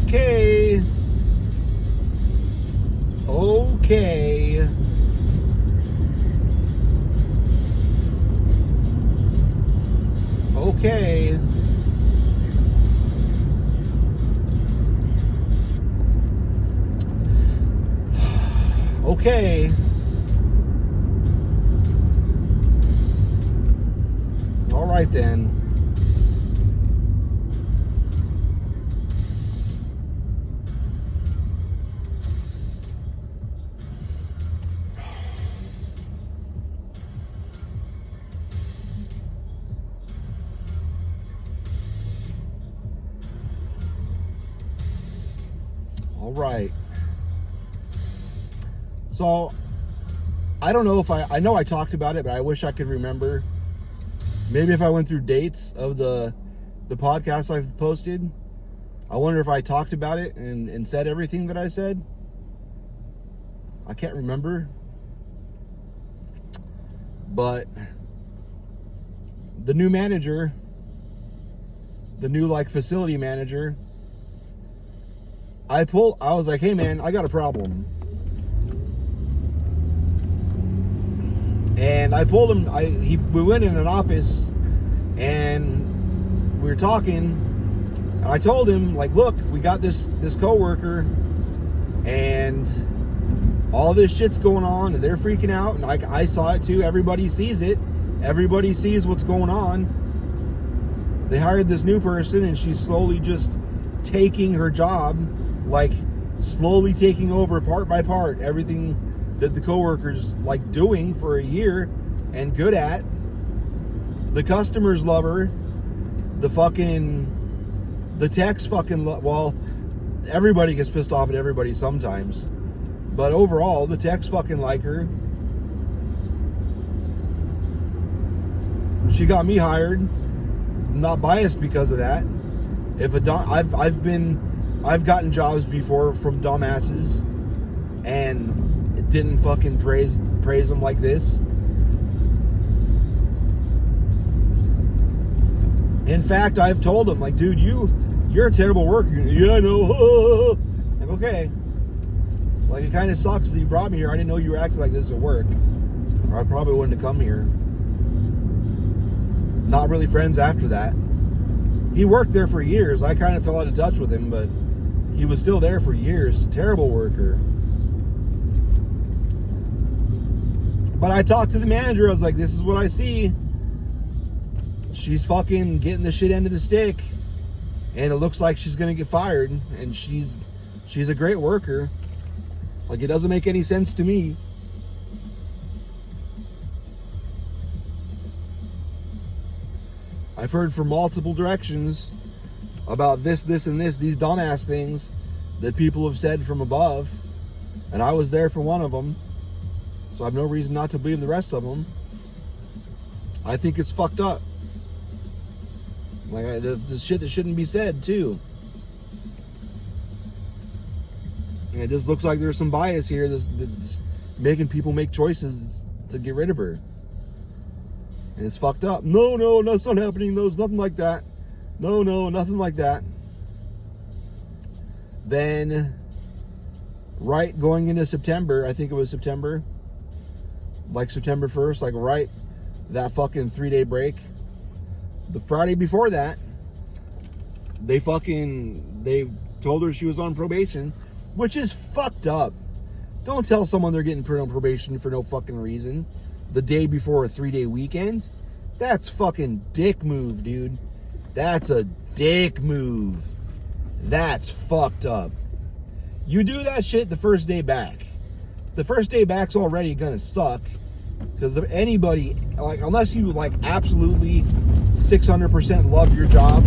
Okay. Okay. Okay. Okay. All right then. All right. So, I don't know if I know I talked about it, but I wish I could remember. Maybe if I went through dates of the podcasts I've posted, I wonder if I talked about it and said everything that I said. I can't remember. But the new manager, the new like facility manager, I was like, hey man, I got a problem. And I pulled him, we went in an office and we were talking, and I told him, like, look, we got this coworker and all this shit's going on and they're freaking out, and I saw it too. Everybody sees it. Everybody sees what's going on. They hired this new person and she's slowly just taking her job, like slowly taking over part by part everything that the coworkers like doing for a year and good at. The customers love her. The techs fucking well, everybody gets pissed off at everybody sometimes, but overall the techs fucking like her. She got me hired. I'm not biased because of that. I've gotten jobs before from dumbasses and it didn't fucking praise them like this. In fact, I've told them, like, dude, you're a terrible worker. Yeah, I know. Like, okay. Like, it kind of sucks that you brought me here. I didn't know you were acting like this at work, or I probably wouldn't have come here. Not really friends after that. He worked there for years. I kind of fell out of touch with him, but he was still there for years. Terrible worker. But I talked to the manager. I was like, this is what I see. She's fucking getting the shit end of the stick, and it looks like she's gonna get fired, and she's a great worker. Like, it doesn't make any sense to me. I've heard from multiple directions about this, and this, these dumbass things that people have said from above, and I was there for one of them, so I have no reason not to believe the rest of them. I think it's fucked up. Like, the shit that shouldn't be said, too. And it just looks like there's some bias here that's making people make choices to get rid of her. And it's fucked up. No, that's not happening. No, it's nothing like that. No, nothing like that. Then, right going into September, I think it was September, like September 1st, like right, that fucking 3-day break. The Friday before that, they told her she was on probation, which is fucked up. Don't tell someone they're getting put on probation for no fucking reason the day before a 3-day weekend. That's fucking dick move, dude. That's a dick move. That's fucked up. You do that shit the first day back. The first day back's already gonna suck, because anybody, like, unless you like absolutely 600% love your job,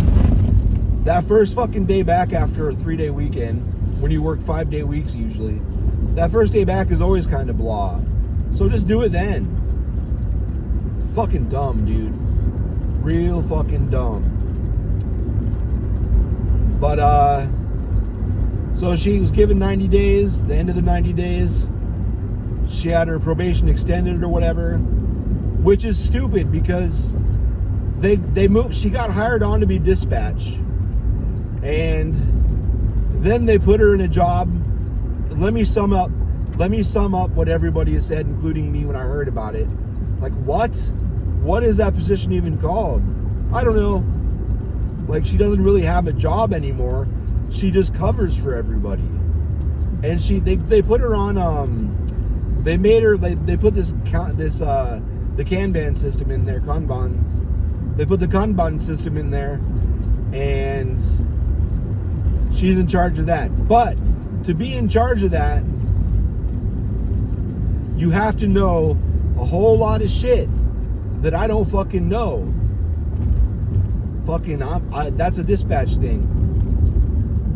that first fucking day back after a 3-day weekend, when you work 5-day weeks usually, that first day back is always kind of blah. So just do it then. Fucking dumb, dude. Real fucking dumb. But so she was given 90 days. The end of the 90 days, she had her probation extended or whatever, which is stupid because they moved. She got hired on to be dispatch, and Then they put her in a job. Let me sum up what everybody has said, including me, when I heard about it. Like, what? What is that position even called? I don't know. Like, she doesn't really have a job anymore. She just covers for everybody. And they put her on, they made her, they put the Kanban system in there, Kanban. They put the Kanban system in there, and she's in charge of that. But to be in charge of that, you have to know a whole lot of shit that I don't fucking know. That's a dispatch thing.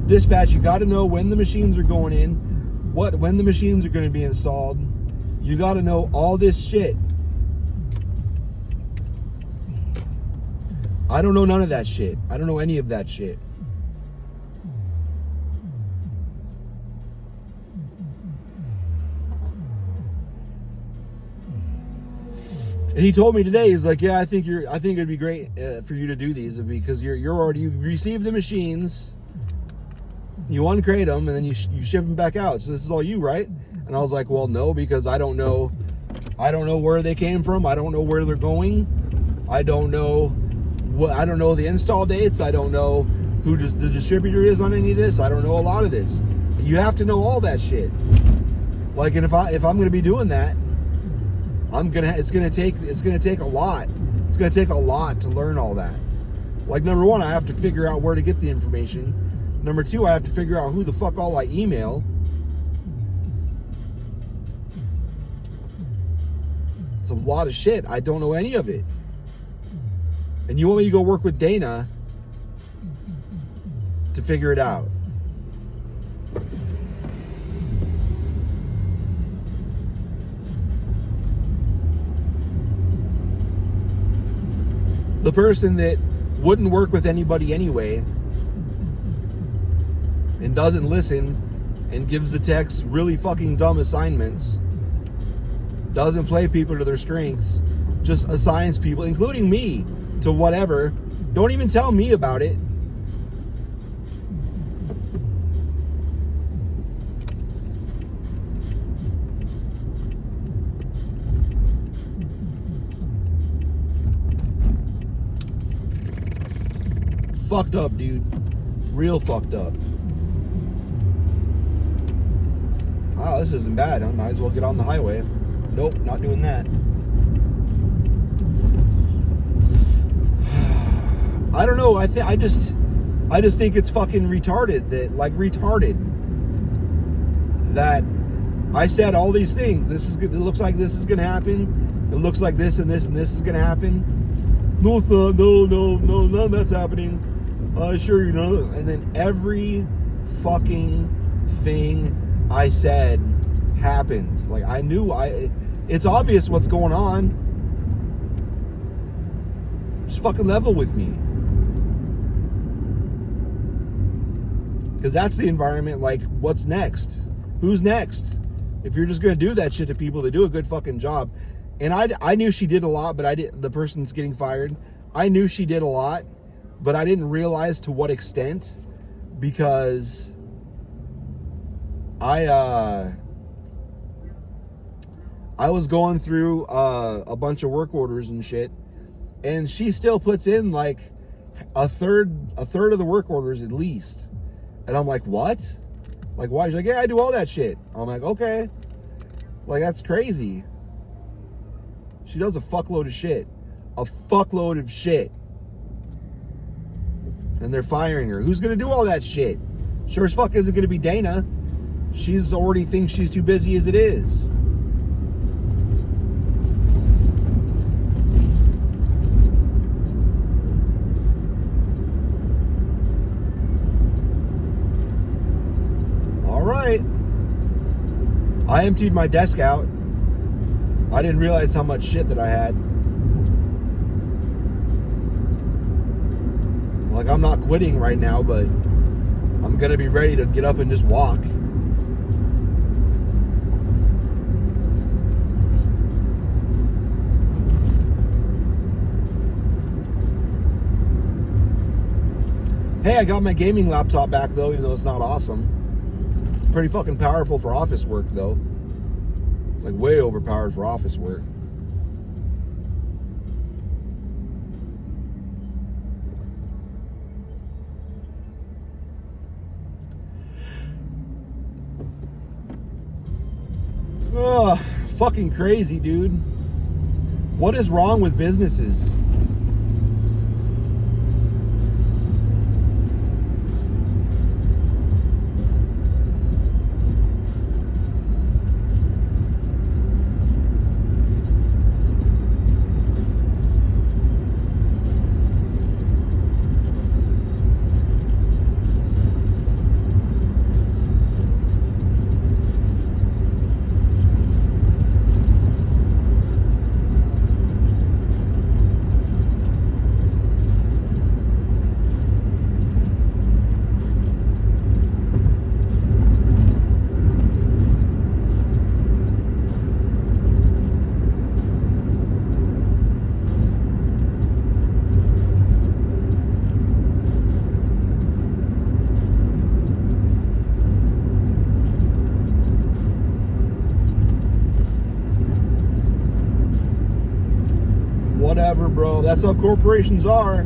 Dispatch, you got to know when the machines are going in, when the machines are going to be installed. You got to know all this shit. I don't know none of that shit. I don't know any of that shit. And he told me today, he's like, yeah, I think it'd be great for you to do these, because you receive the machines, you uncrate them, and then you ship them back out. So this is all you, right? And I was like, well, no, because I don't know where they came from. I don't know where they're going. I don't know the install dates. I don't know who the distributor is on any of this. I don't know a lot of this. You have to know all that shit. Like, and if I'm going to be doing that, it's gonna take a lot. It's gonna take a lot to learn all that. Like, number one, I have to figure out where to get the information. Number two, I have to figure out who the fuck all I email. It's a lot of shit. I don't know any of it. And you want me to go work with Dana to figure it out? The person that wouldn't work with anybody anyway and doesn't listen and gives the techs really fucking dumb assignments, doesn't play people to their strengths, just assigns people, including me, to whatever. Don't even tell me about it. Fucked up, dude. Real fucked up. Wow, this isn't bad. I might as well get on the highway. Nope, not doing that. I don't know. I just think it's fucking retarded that I said all these things. This is good. It looks like this is gonna happen. It looks like this and this and this is gonna happen. No, sir, no, none of that's happening. Sure, you know. And then every fucking thing I said happened. Like, I knew it's obvious what's going on. Just fucking level with me. Because that's the environment. Like, what's next? Who's next? If you're just going to do that shit to people that do a good fucking job. And I knew she did a lot, but the person's getting fired. I knew she did a lot, but I didn't realize to what extent, because I was going through a bunch of work orders and shit, and she still puts in like a third of the work orders at least. And I'm like, what? Like, why? She's like, yeah, I do all that shit. I'm like, okay. Like, that's crazy. She does a fuckload of shit. A fuckload of shit. And they're firing her. Who's going to do all that shit? Sure as fuck isn't going to be Dana. She's already thinks she's too busy as it is. All right. I emptied my desk out. I didn't realize how much shit that I had. Like, I'm not quitting right now, but I'm gonna be ready to get up and just walk. Hey, I got my gaming laptop back though, even though it's not awesome. It's pretty fucking powerful for office work though. It's like way overpowered for office work. Ugh, fucking crazy, dude. What is wrong with businesses? Whatever, bro. That's how corporations are.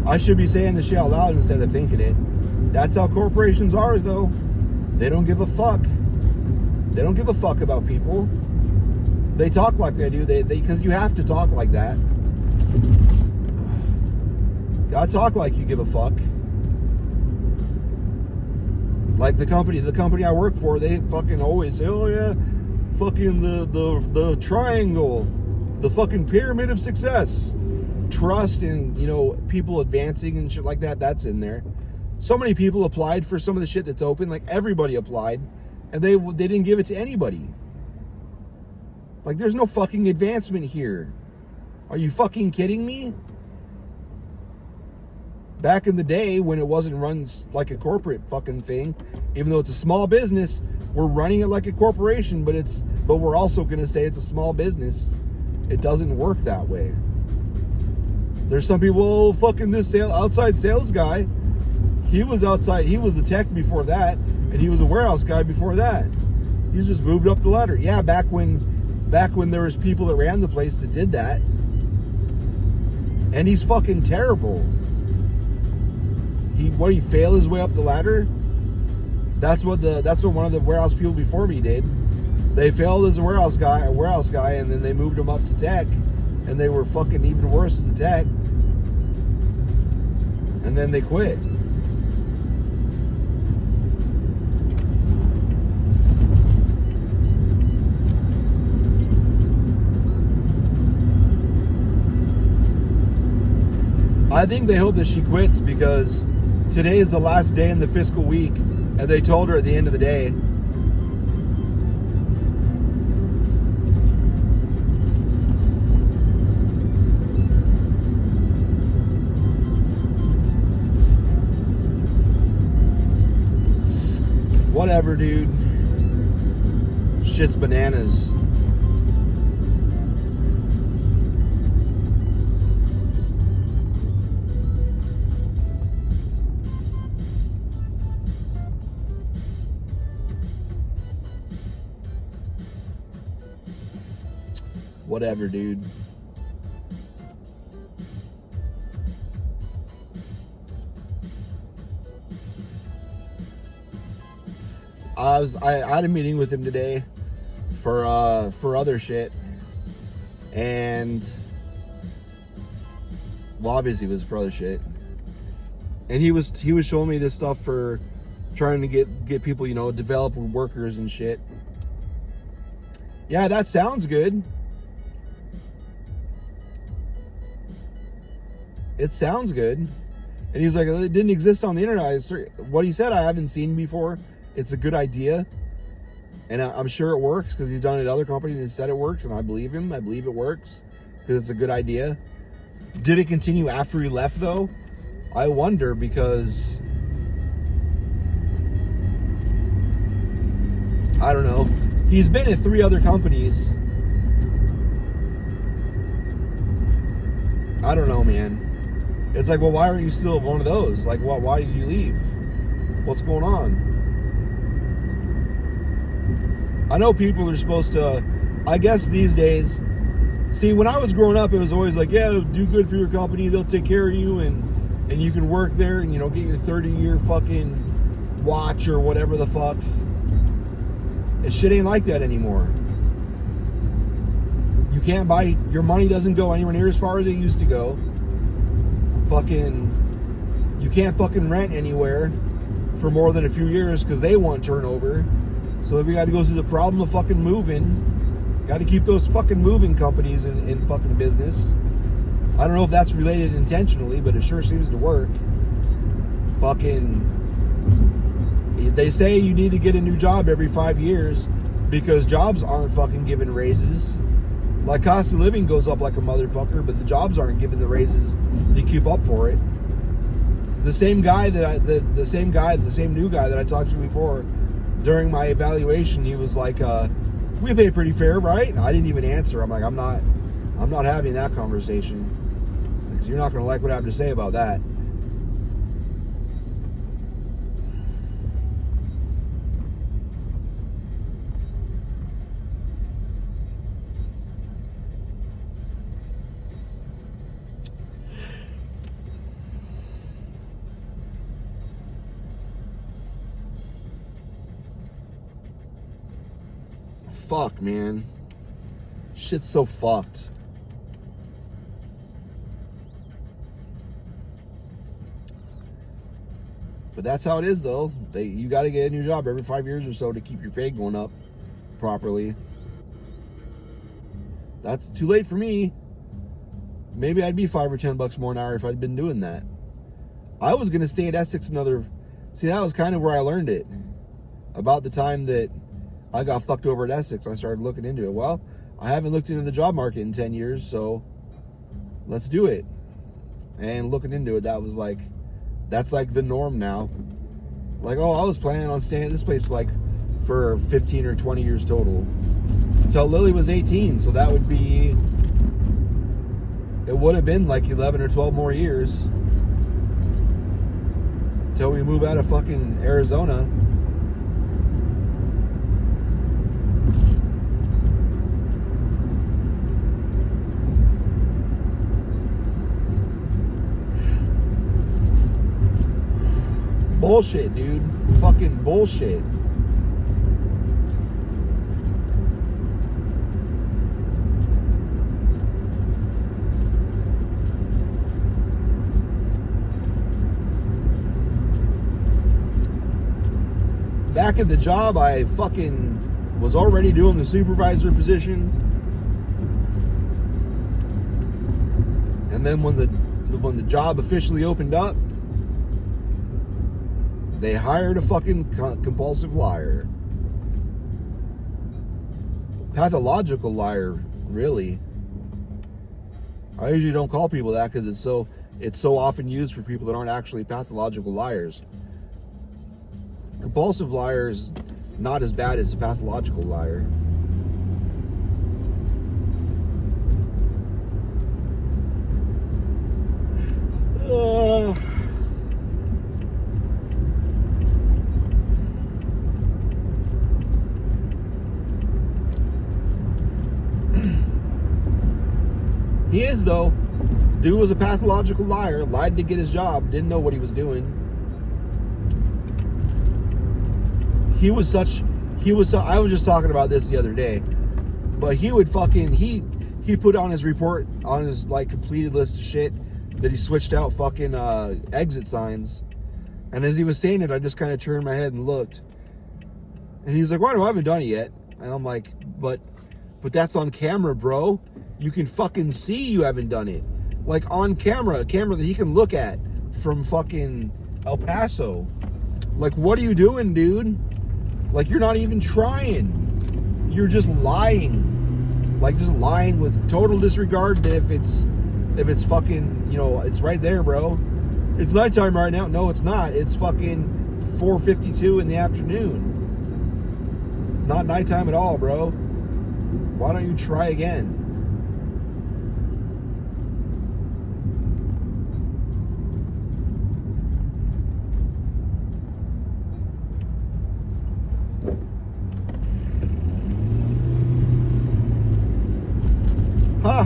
I should be saying this shit out loud instead of thinking it. That's how corporations are, though. They don't give a fuck. They don't give a fuck about people. They talk like they do. They because you have to talk like that. Gotta talk like you give a fuck. Like the company I work for, they fucking always say, "Oh yeah, fucking the triangle, the fucking pyramid of success, trust and, you know, people advancing and shit like that." That's in there. So many people applied for some of the shit that's open. Like everybody applied, and they didn't give it to anybody. Like there's no fucking advancement here. Are you fucking kidding me? Back in the day when it wasn't run like a corporate fucking thing, even though it's a small business, we're running it like a corporation, but we're also going to say it's a small business. It doesn't work that way. There's some people, oh, fucking this outside sales guy, he was outside, he was a tech before that, and he was a warehouse guy before that. He's just moved up the ladder. Yeah, back when there was people that ran the place that did that. And he's fucking terrible. He failed his way up the ladder? That's what one of the warehouse people before me did. They failed as a warehouse guy, and then they moved him up to tech, and they were fucking even worse as a tech. And then they quit. I think they hope that she quits because today is the last day in the fiscal week, and they told her at the end of the day. Whatever, dude. Shit's bananas. Whatever, dude. I had a meeting with him today for other shit, and well, obviously it was for other shit, and he was showing me this stuff for trying to get people, you know, develop workers and shit. Yeah, that sounds good. It sounds good. And he's like, it didn't exist on the internet. What he said I haven't seen before. It's a good idea, and I'm sure it works because he's done it at other companies and said it works, and I believe him. I believe it works because it's a good idea. Did it continue after he left, though? I wonder, because I don't know. He's been at 3 other companies. I don't know, man. It's like, well, why aren't you still one of those? Like, why did you leave? What's going on? I know people are supposed to, I guess these days, see, when I was growing up, it was always like, yeah, do good for your company, they'll take care of you, and you can work there and, you know, get your 30-year fucking watch or whatever the fuck. And shit ain't like that anymore. You can't buy, your money doesn't go anywhere near as far as it used to go. Fucking, you can't fucking rent anywhere for more than a few years because they want turnover. So we got to go through the problem of fucking moving. Got to keep those fucking moving companies in fucking business. I don't know if that's related intentionally, but it sure seems to work. Fucking, they say you need to get a new job every 5 years because jobs aren't fucking giving raises. Like, cost of living goes up like a motherfucker, but the jobs aren't giving the raises to keep up for it. The same guy the same new guy that I talked to before, during my evaluation, he was like, we pay pretty fair, right? And I didn't even answer. I'm like, I'm not having that conversation. Because you're not going to like what I have to say about that. Fuck, man. Shit's so fucked. But that's how it is, though. You got to get a new job every 5 years or so to keep your pay going up properly. That's too late for me. Maybe I'd be $5 or $10 more an hour if I'd been doing that. I was going to stay at Essex another... See, that was kind of where I learned it. About the time that I got fucked over at Essex, I started looking into it. Well, I haven't looked into the job market in 10 years, so let's do it. And looking into it, that's like the norm now. Like, oh, I was planning on staying at this place like for 15 or 20 years total. Until Lily was 18, so that would be, it would have been like 11 or 12 more years. Until we move out of fucking Arizona. Bullshit, dude. Fucking bullshit. Back at the job, I fucking was already doing the supervisor position. And then when the job officially opened up, they hired a fucking compulsive liar. Pathological liar, really. I usually don't call people that because it's so often used for people that aren't actually pathological liars. Compulsive liar is not as bad as a pathological liar. He is, though. Dude was a pathological liar, lied to get his job, didn't know what he was doing. I was just talking about this the other day, but he would fucking, he put on his report, on his like completed list of shit, that he switched out fucking exit signs. And as he was saying it, I just kind of turned my head and looked. And he's like, well, I haven't done it yet. And I'm like, but that's on camera, bro. You can fucking see you haven't done it. Like on camera, a camera that he can look at from fucking El Paso. Like, what are you doing, dude? Like, you're not even trying. You're just lying. Like, just lying with total disregard to if it's fucking, you know, it's right there, bro. It's nighttime right now. No, it's not. It's fucking 4:52 in the afternoon. Not nighttime at all, bro. Why don't you try again?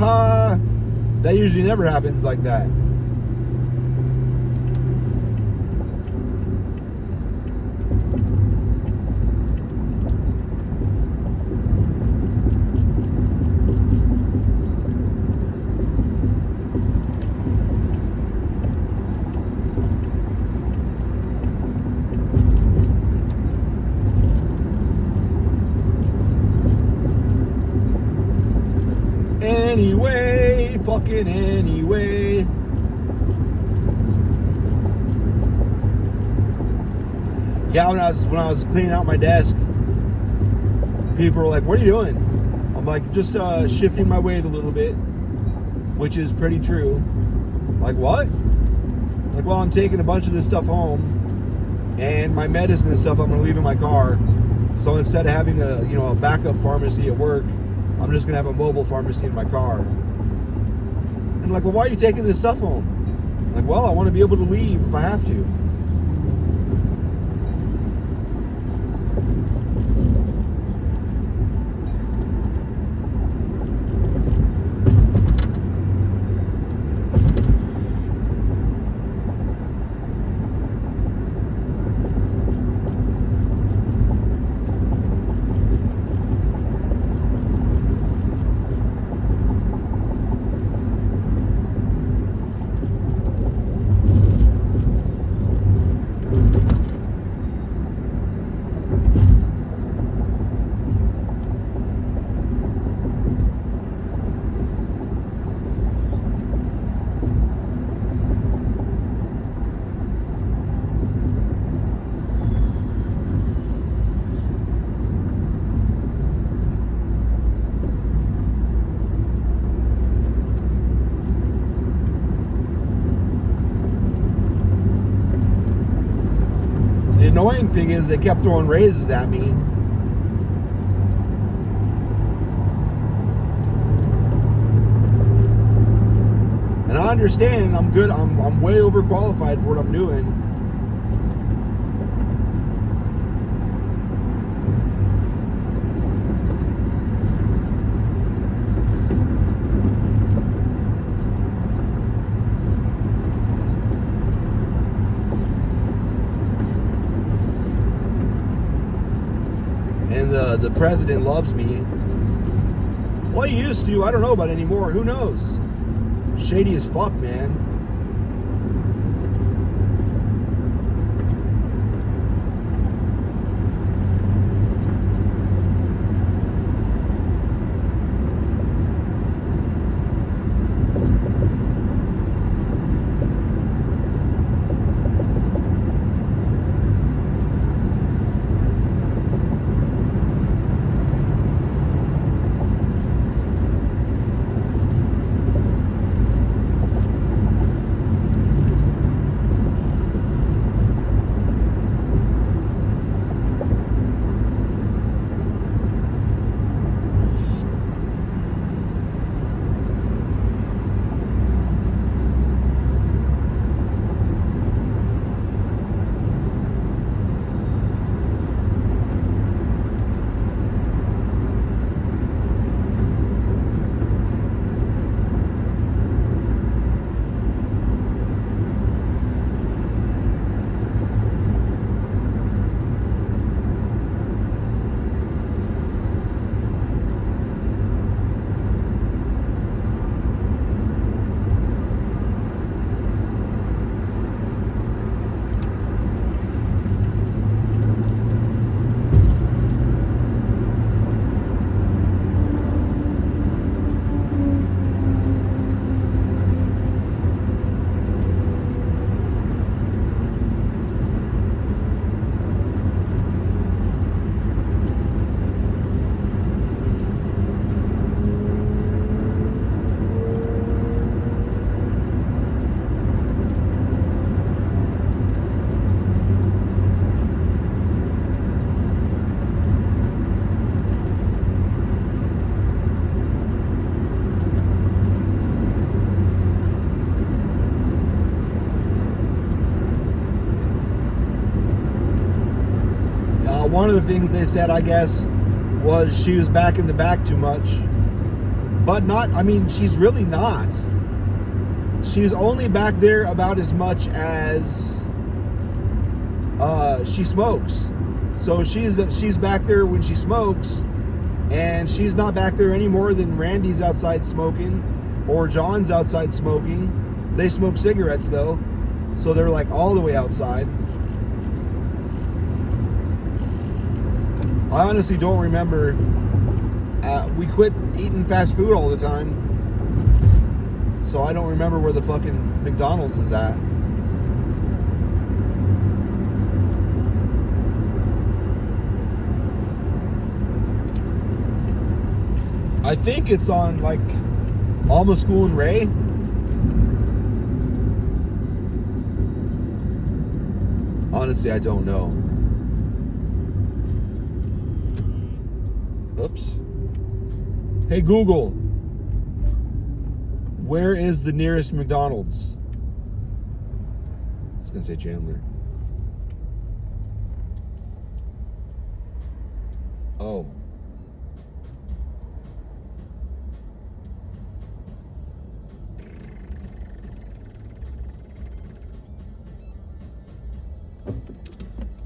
haha. That usually never happens like that. Anyway, fucking anyway. Yeah, when I was cleaning out my desk, people were like, "What are you doing?" I'm like, "Just shifting my weight a little bit," which is pretty true. Like, what? Like, well, I'm taking a bunch of this stuff home, and my medicine and stuff I'm gonna leave in my car. So instead of having a backup pharmacy at work, I'm just gonna have a mobile pharmacy in my car. And like, well, why are you taking this stuff home? Like, well, I want to be able to leave if I have to. The annoying thing is they kept throwing raises at me. And I understand I'm good. I'm way overqualified for what I'm doing. And the president loves me. Well, he used to. I don't know about anymore. Who knows? Shady as fuck, man. One of the things they said, I guess, was she was back in the back too much. But not, I mean, she's really not. She's only back there about as much as she smokes. So she's back there when she smokes, and she's not back there any more than Randy's outside smoking or John's outside smoking. They smoke cigarettes though, so they're like all the way outside. I honestly don't remember. We quit eating fast food all the time, so I don't remember where the fucking McDonald's is at. I think it's on like Alma School and Ray. Honestly, I don't know. Oops. Hey Google, where is the nearest McDonald's? I was gonna say Chandler. Oh.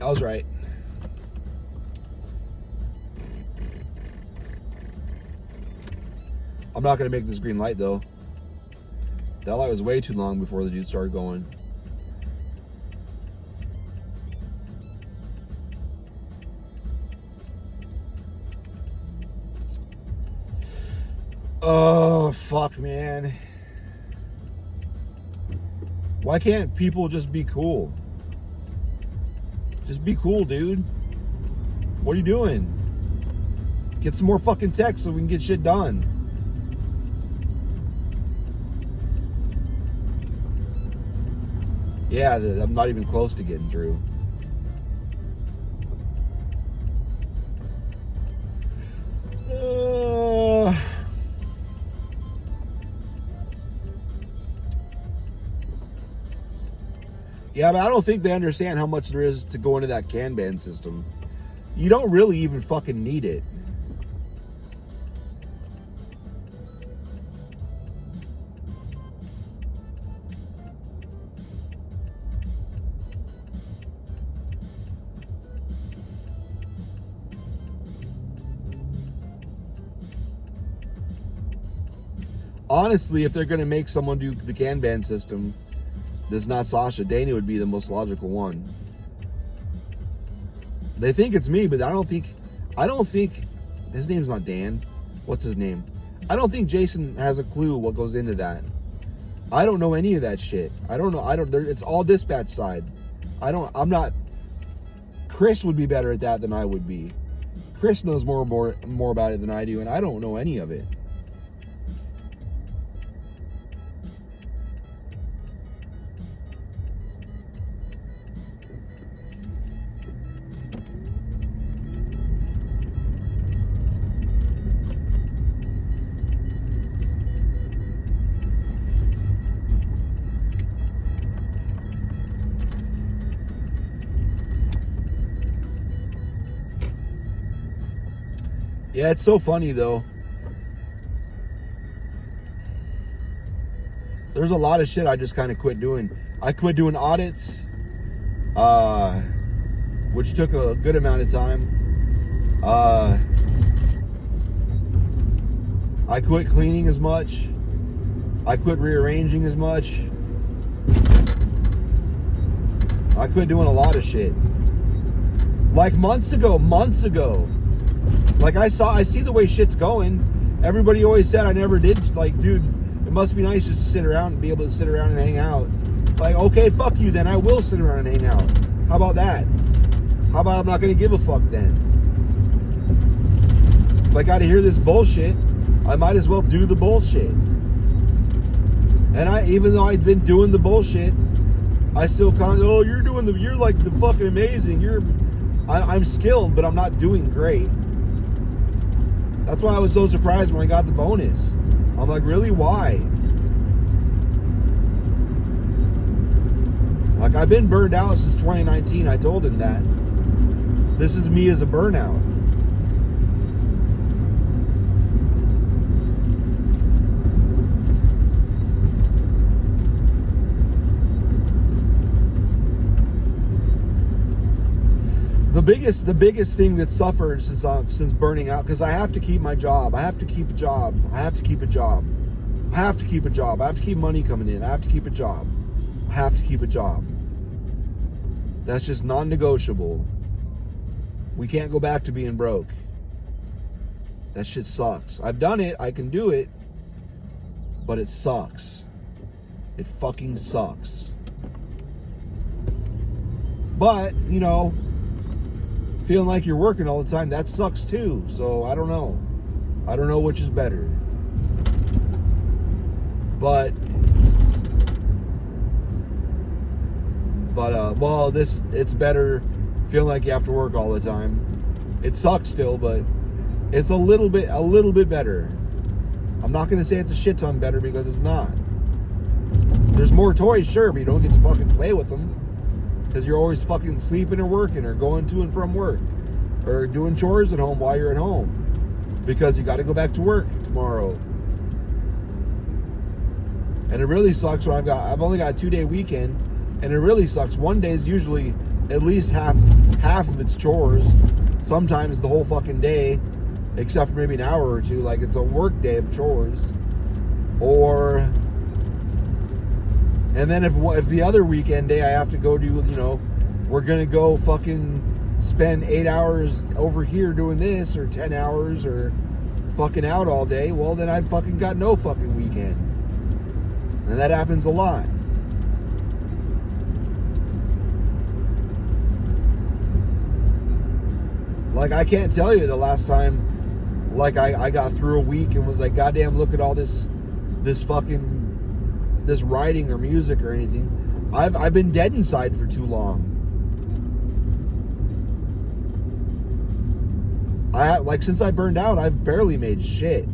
I was right. I'm not going to make this green light though. That light was way too long before the dude started going. Oh, fuck, man. Why can't people just be cool? Just be cool, dude. What are you doing? Get some more fucking text so we can get shit done. Yeah, I'm not even close to getting through. Yeah, but I don't think they understand how much there is to go into that Kanban system. You don't really even fucking need it. Honestly, if they're going to make someone do the Kanban system, that's not Sasha, Danny would be the most logical one. They think it's me, but I don't think his name's not Dan. What's his name? I don't think Jason has a clue what goes into that. I don't know any of that shit. It's all dispatch side. I'm not. Chris would be better at that than I would be. Chris knows more about it than I do, and I don't know any of it. Yeah, it's so funny though. There's a lot of shit I just kind of quit doing. I quit doing audits, which took a good amount of time. I quit cleaning as much. I quit rearranging as much. I quit doing a lot of shit. Like months ago. Like I see the way shit's going. Everybody always said I never did. Like, dude, it must be nice just to sit around and be able to sit around and hang out. Like, okay, fuck you then. I will sit around and hang out. How about that? How about I'm not going to give a fuck then? If I got to hear this bullshit, I might as well do the bullshit. And even though I'd been doing the bullshit, I still you're like the fucking amazing. I'm skilled, but I'm not doing great. That's why I was so surprised when I got the bonus. I'm like, really? Why? Like, I've been burned out since 2019. I told him that. This is me as a burnout. The biggest thing that suffered since burning out, because I have to keep my job. I have to keep a job. I have to keep a job. I have to keep a job. I have to keep money coming in. I have to keep a job. I have to keep a job. That's just non-negotiable. We can't go back to being broke. That shit sucks. I've done it. I can do it. But it sucks. It fucking sucks. But, you know, feeling like you're working all the time, that sucks too. So I don't know. I don't know which is better. But well, it's better feeling like you have to work all the time. It sucks still, but it's a little bit better. I'm not gonna say it's a shit ton better, because it's not. There's more toys, sure, but you don't get to fucking play with them, because you're always fucking sleeping or working or going to and from work or doing chores at home while you're at home, because you got to go back to work tomorrow. And it really sucks when I've only got a 2-day weekend, and it really sucks. One day is usually at least half of its chores. Sometimes the whole fucking day, except for maybe an hour or two, like it's a work day of chores. And then if the other weekend day I have to go do, you know, we're gonna go fucking spend 8 hours over here doing this, or 10 hours, or fucking out all day, well then I've fucking got no fucking weekend. And that happens a lot. Like, I can't tell you the last time, like, I got through a week and was like, goddamn, look at all this writing or music or anything. I've been dead inside for too long. Since I burned out, I've barely made shit.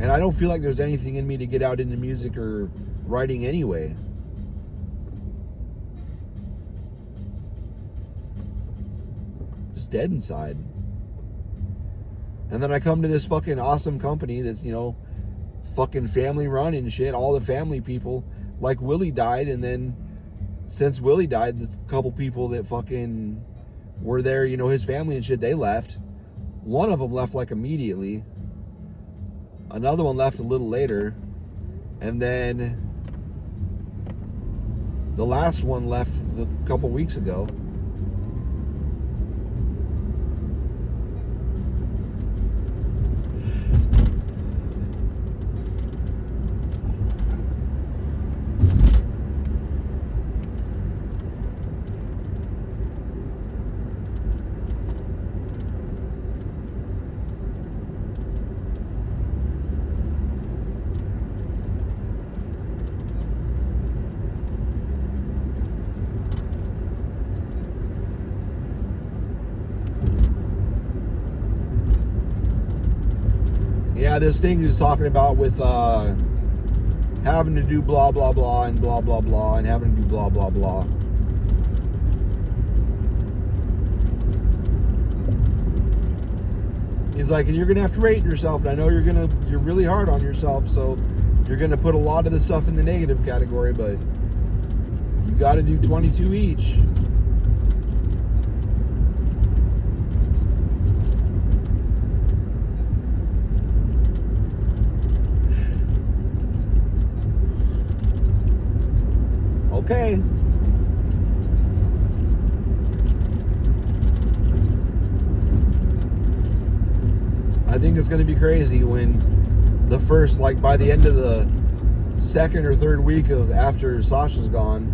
And I don't feel like there's anything in me to get out into music or writing anyway. Just dead inside. And then I come to this fucking awesome company that's, you know, fucking family run and shit. All the family people, like Willie died, and then since Willie died, the couple people that fucking were there, you know, his family and shit, they left. One of them left like immediately. Another one left a little later. And then the last one left a couple weeks ago. Yeah, this thing he was talking about with having to do blah, blah, blah, and blah, blah, blah, and having to do blah, blah, blah. He's like, and you're going to have to rate yourself. And I know you're really hard on yourself, so you're going to put a lot of the stuff in the negative category, but you got to do 22 each. Okay. I think it's going to be crazy when the first, like by the end of the second or third week of after Sasha's gone,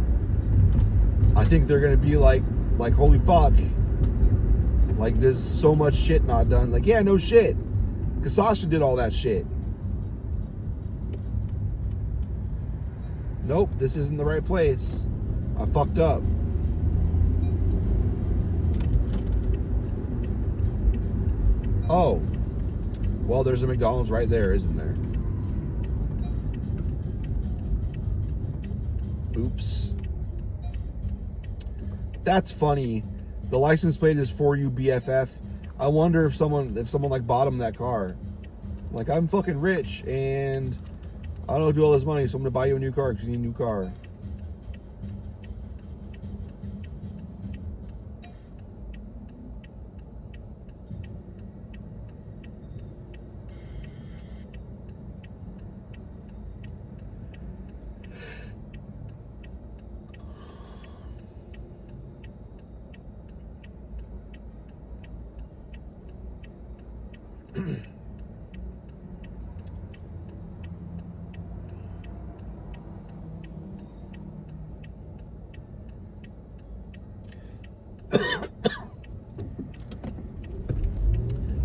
I think they're going to be like holy fuck, like there's so much shit not done. Like, yeah, no shit, because Sasha did all that shit. Nope, this isn't the right place. I fucked up. Oh, well, there's a McDonald's right there, isn't there? Oops. That's funny. The license plate is for you, BFF. I wonder if someone like bought him that car. Like, I'm fucking rich and I don't do all this money, so I'm gonna buy you a new car because you need a new car.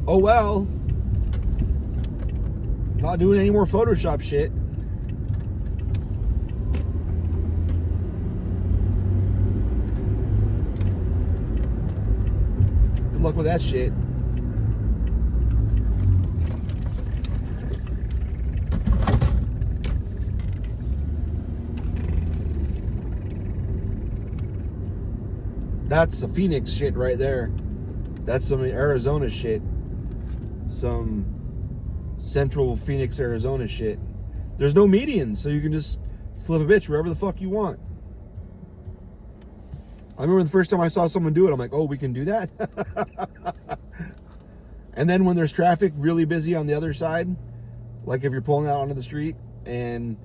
Oh well. Not doing any more Photoshop shit. Good luck with that shit. That's a Phoenix shit right there. That's some Arizona shit. Some central Phoenix, Arizona shit. There's no median, so you can just flip a bitch wherever the fuck you want. I remember the first time I saw someone do it, I'm like, oh, we can do that? And then when there's traffic really busy on the other side, like if you're pulling out onto the street and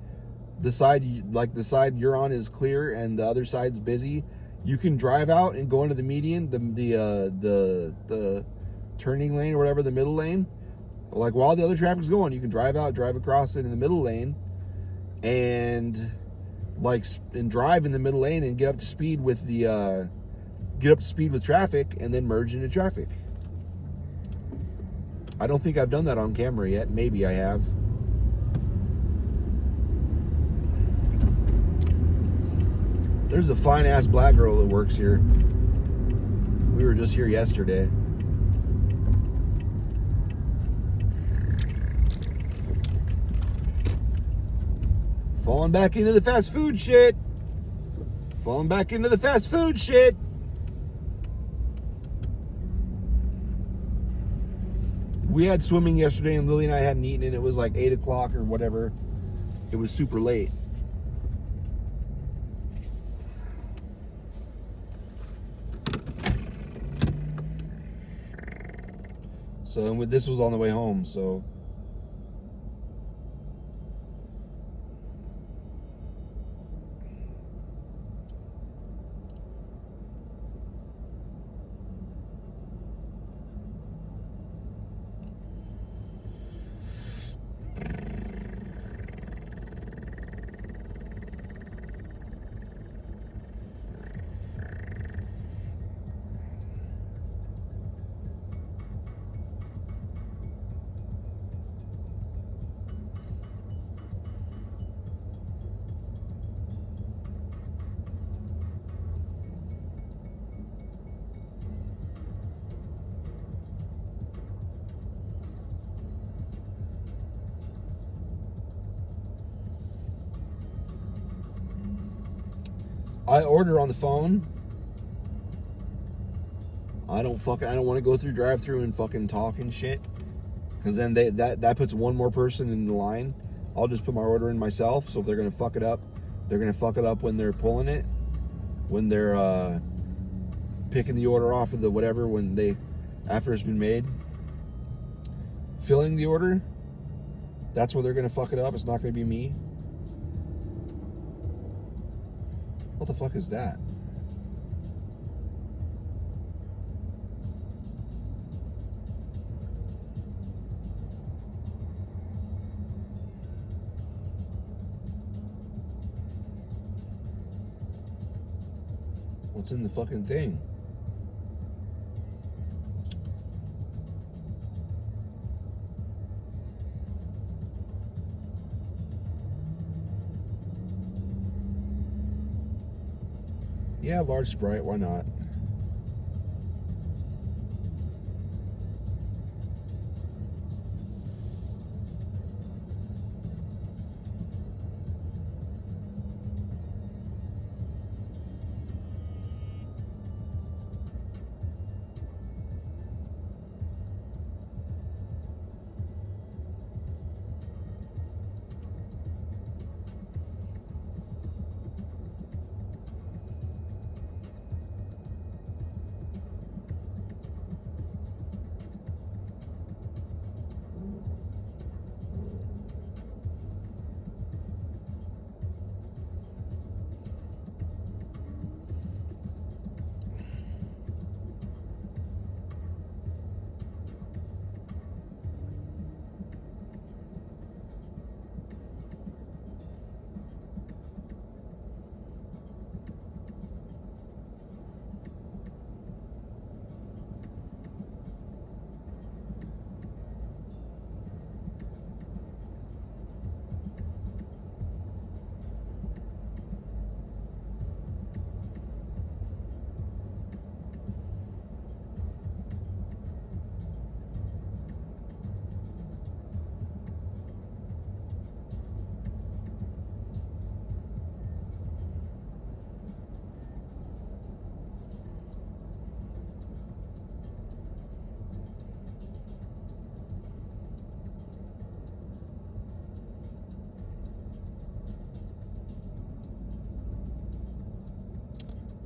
the side you're on is clear and the other side's busy, you can drive out and go into the median, the turning lane or whatever, the middle lane. Like while the other traffic's going, you can drive out, drive across it in the middle lane, and drive in the middle lane and get up to speed with traffic, and then merge into traffic. I don't think I've done that on camera yet. Maybe I have. There's a fine ass black girl that works here. We were just here yesterday. Falling back into the fast food shit. Falling back into the fast food shit. We had swimming yesterday and Lily and I hadn't eaten, and it was like 8 o'clock or whatever. It was super late. So this was on the way home, so. I order on the phone. I don't want to go through drive-through and fucking talk and shit, because then that puts one more person in the line. I'll just put my order in myself. So if they're gonna fuck it up, they're gonna fuck it up when they're pulling it, when they're picking the order off of the whatever, after it's been made, filling the order. That's where they're gonna fuck it up. It's not gonna be me. What the fuck is that? What's in the fucking thing? Yeah, large Sprite, why not?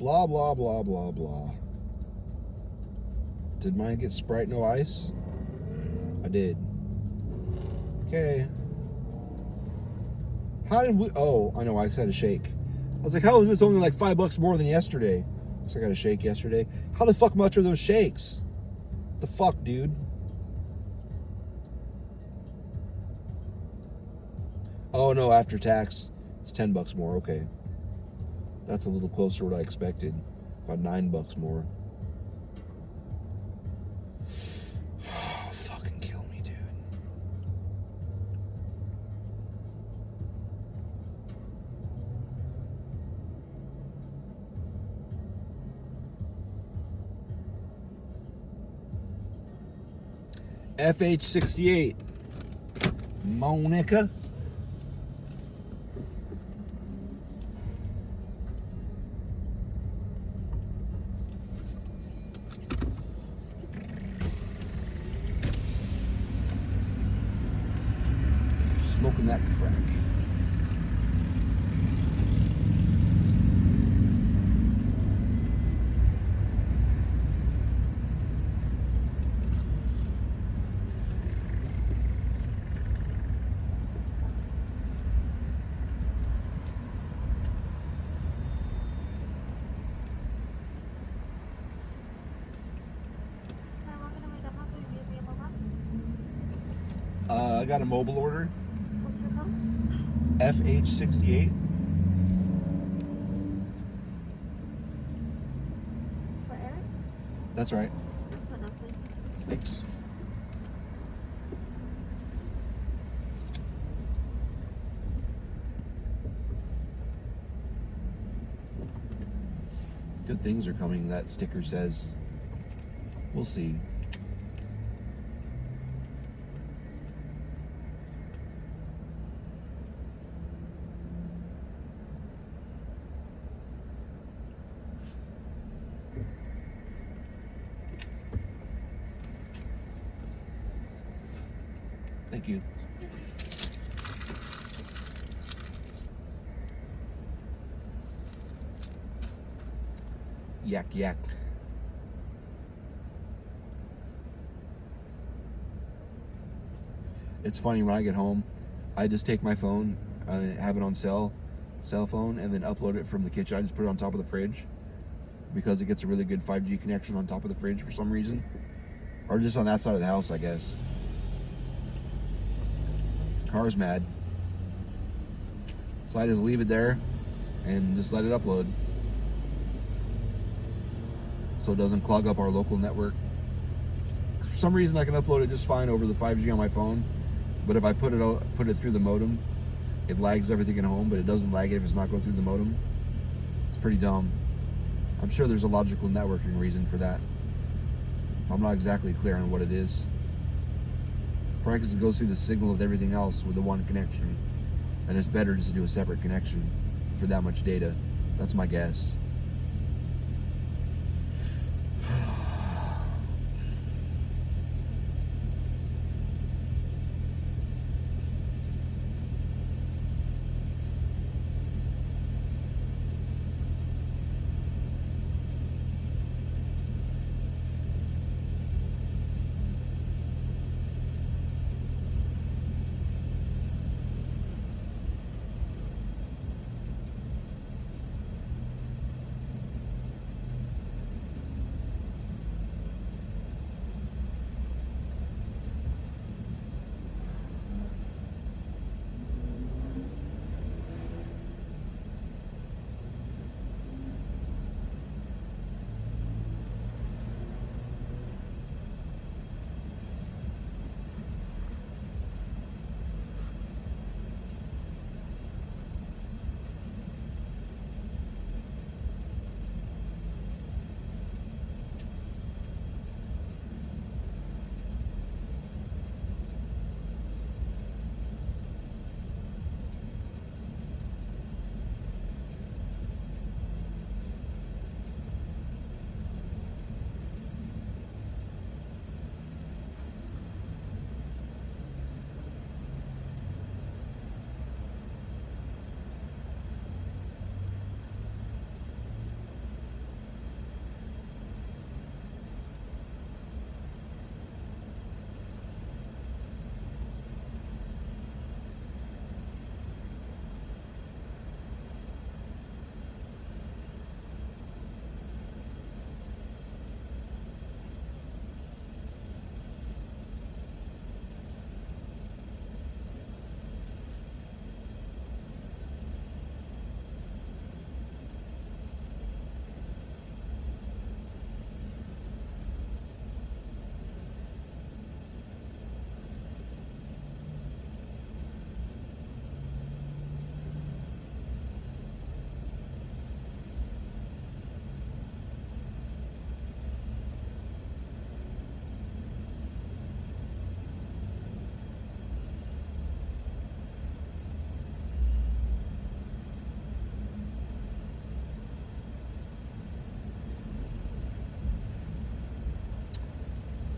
Blah, blah, blah, blah, blah. Did mine get Sprite, no ice? I did. Okay. How did we... Oh, I know, I had a shake. I was like, how is this only like $5 more than yesterday? So I got a shake yesterday. How the fuck much are those shakes? The fuck, dude? Oh, no, after tax, it's $10 more. Okay. That's a little closer to what I expected. About $9 more. Oh, fucking kill me, dude. FH68. Monica. Smoking that crack. I got a mobile order. What's your phone? FH68. For Eric? That's right. Hold on, please. Thanks. Good things are coming, that sticker says. We'll see. Thank you. Yak yak. It's funny, when I get home, I just take my phone, have it on cell phone, and then upload it from the kitchen. I just put it on top of the fridge because it gets a really good 5G connection on top of the fridge for some reason, or just on that side of the house, I guess. Car's mad, so I just leave it there and just let it upload, so it doesn't clog up our local network. For some reason, I can upload it just fine over the 5G on my phone, but if I put it through the modem, it lags everything at home, but it doesn't lag it if it's not going through the modem. It's pretty dumb. I'm sure there's a logical networking reason for that. I'm not exactly clear on what it is. Probably because it goes through the signal of everything else with the one connection, and it's better just to do a separate connection for that much data. That's my guess.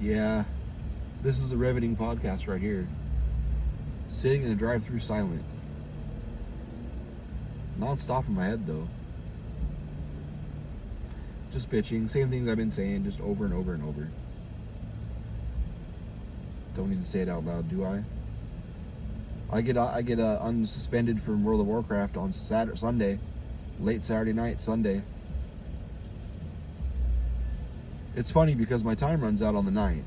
Yeah, this is a riveting podcast right here. Sitting in a drive-thru silent. Non-stop in my head though. Just bitching, same things I've been saying, just over and over and over. Don't need to say it out loud, do I? I get unsuspended from World of Warcraft on Sunday, late Saturday night, Sunday. It's funny because my time runs out on the 9th,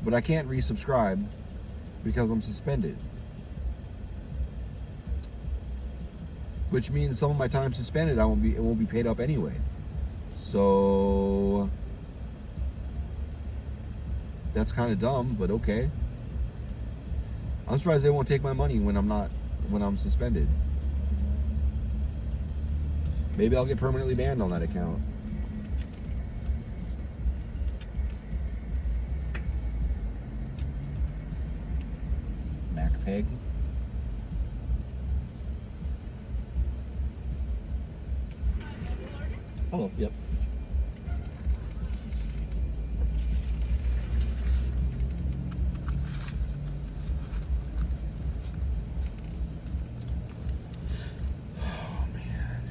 but I can't resubscribe because I'm suspended. Which means some of my time suspended, it won't be paid up anyway. So that's kind of dumb, but okay. I'm surprised they won't take my money when I'm suspended. Maybe I'll get permanently banned on that account. MacPeg. Oh, yep. Oh, man.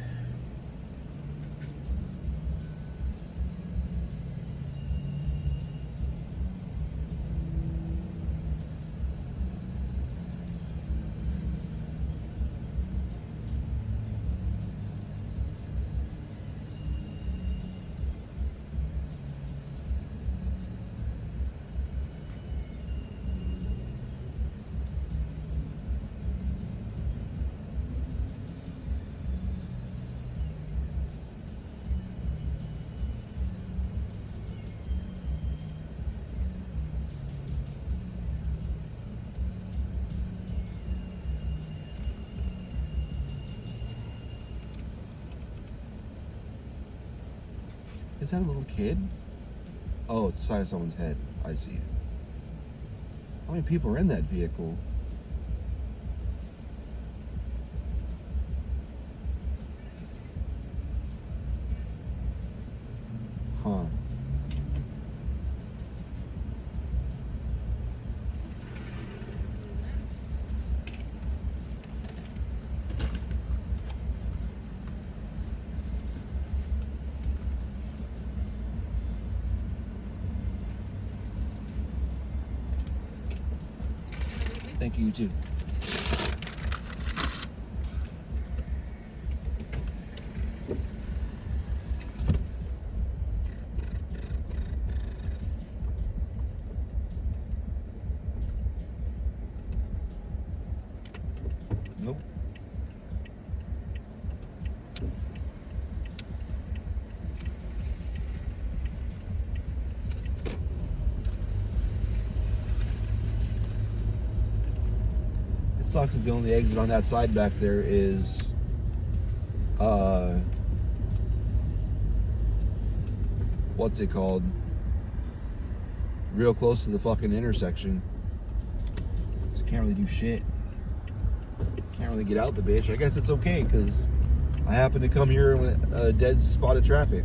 Is that a little kid? Oh, it's the side of someone's head. I see. How many people are in that vehicle? Huh. Thank you, you too. Nope. Sucks that the only exit on that side back there is what's it called, real close to the fucking intersection, so can't really do shit, can't really get out the bitch. I guess it's okay because I happen to come here in a dead spot of traffic.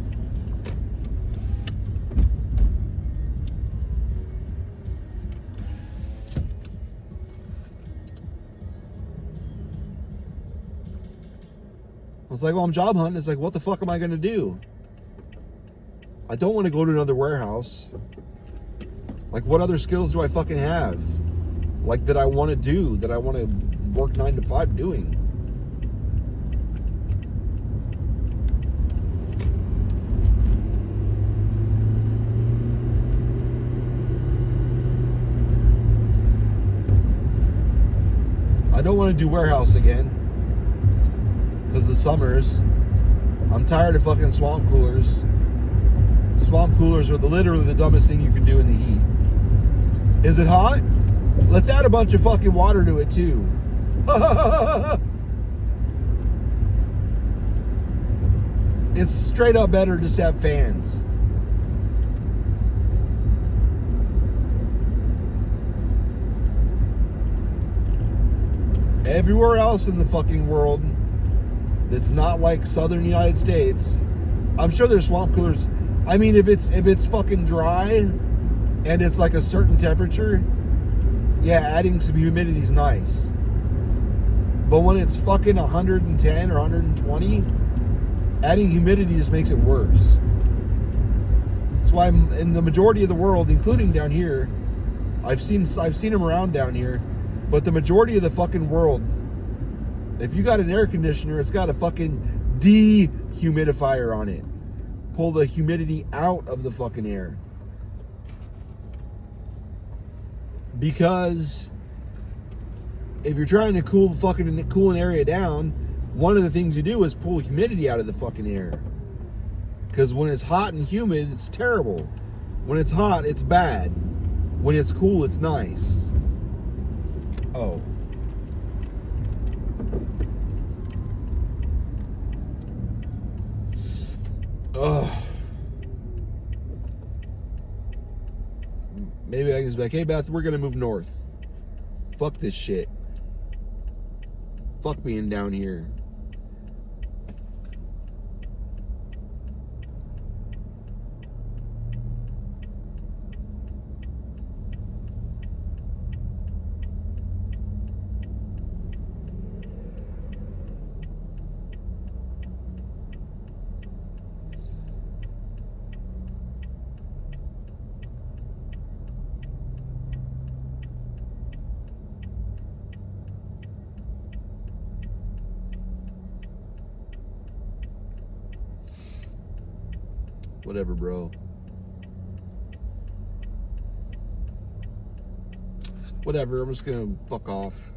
It's like, well, I'm job hunting. It's like, what the fuck am I going to do? I don't want to go to another warehouse. Like, what other skills do I fucking have? Like, that I want to do, that I want to work 9 to 5 doing. I don't want to do warehouse again. Because the summers, I'm tired of fucking swamp coolers. Swamp coolers are literally the dumbest thing you can do in the heat. Is it hot? Let's add a bunch of fucking water to it too. It's straight up better just to have fans. Everywhere else in the fucking world that's not like southern United States, I'm sure there's swamp coolers. I mean, if it's fucking dry and it's like a certain temperature, yeah, adding some humidity is nice. But when it's fucking 110 or 120, adding humidity just makes it worse. That's why in the majority of the world, including down here, I've seen them around down here, but the majority of the fucking world, if you got an air conditioner, it's got a fucking dehumidifier on it. Pull the humidity out of the fucking air. Because if you're trying to cool an area down, one of the things you do is pull humidity out of the fucking air. Because when it's hot and humid, it's terrible. When it's hot, it's bad. When it's cool, it's nice. Oh. Ugh. Maybe I can just be like, hey Beth, we're gonna move north. Fuck this shit. Fuck being down here. Whatever, bro. Whatever, I'm just gonna fuck off.